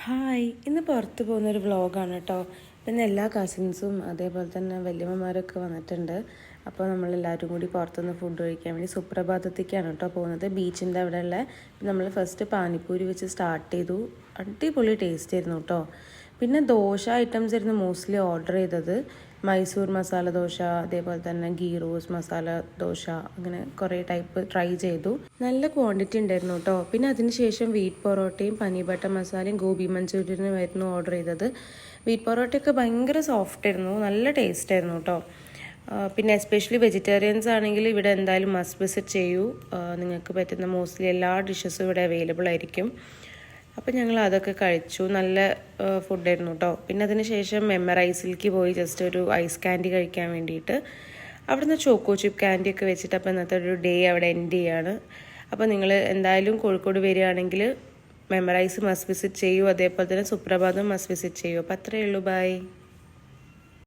Hi, ഇന്ന് പുറത്ത് പോകുന്നൊരു വ്ളോഗാണ് കേട്ടോ. പിന്നെ എല്ലാ കസിൻസും അതേപോലെ തന്നെ വല്യമ്മമാരൊക്കെ വന്നിട്ടുണ്ട്. അപ്പോൾ നമ്മളെല്ലാവരും കൂടി പുറത്തുനിന്ന് ഫുഡ് കഴിക്കാൻ വേണ്ടി സുപ്രഭാതത്തേക്കാണ് കേട്ടോ പോകുന്നത്. ബീച്ചിൻ്റെ അവിടെയുള്ള നമ്മൾ ഫസ്റ്റ് പാനിപ്പൂരി വെച്ച് സ്റ്റാർട്ട് ചെയ്തു. അടിപൊളി ടേസ്റ്റ് ആയിരുന്നു കേട്ടോ. പിന്നെ ദോശ ഐറ്റംസ് ആയിരുന്നു മോസ്റ്റ്ലി ഓർഡർ ചെയ്തത്. മൈസൂർ മസാല ദോശ, അതേപോലെ തന്നെ ഗീ റോസ് മസാല ദോശ, അങ്ങനെ കുറേ ടൈപ്പ് ട്രൈ ചെയ്തു. നല്ല ക്വാണ്ടിറ്റി ഉണ്ടായിരുന്നു കേട്ടോ. പിന്നെ അതിനുശേഷം വീറ്റ് പൊറോട്ടയും പനീർ ബട്ടർ മസാലയും ഗോബി മഞ്ചൂരിയനും ആയിരുന്നു ഓർഡർ ചെയ്തത്. വീറ്റ് പൊറോട്ടയൊക്കെ ഭയങ്കര സോഫ്റ്റ് ആയിരുന്നു, നല്ല ടേസ്റ്റ് ആയിരുന്നു കേട്ടോ. പിന്നെ എസ്പെഷ്യലി വെജിറ്റേറിയൻസ് ആണെങ്കിൽ ഇവിടെ എന്തായാലും മസ്റ്റ് വിസിറ്റ് ചെയ്യൂ. നിങ്ങൾക്ക് പറ്റുന്ന മോസ്റ്റ്ലി എല്ലാ ഡിഷസും ഇവിടെ അവൈലബിൾ ആയിരിക്കും. അപ്പോൾ ഞങ്ങൾ അതൊക്കെ കഴിച്ചു. നല്ല ഫുഡായിരുന്നു കേട്ടോ. പിന്നെ അതിന് ശേഷം മെമ്മറൈസിലേക്ക് പോയി ജസ്റ്റ് ഒരു ഐസ് കാൻഡി കഴിക്കാൻ വേണ്ടിയിട്ട്. അവിടുന്ന് ചോക്കോ ചിപ്പ് കാൻഡിയൊക്കെ വെച്ചിട്ട് അപ്പോൾ ഇന്നത്തെ ഒരു ഡേ അവിടെ എൻഡ് ചെയ്യാണ്. അപ്പോൾ നിങ്ങൾ എന്തായാലും കോഴിക്കോട് വരികയാണെങ്കിൽ മെമ്മറൈസ് മസ്റ്റ് വിസിറ്റ് ചെയ്യൂ. അതേപോലെ തന്നെ സുപ്രഭാതം മസ്റ്റ് വിസിറ്റ് ചെയ്യൂ. അപ്പോൾ അത്രയേ ഉള്ളൂ. ബൈ.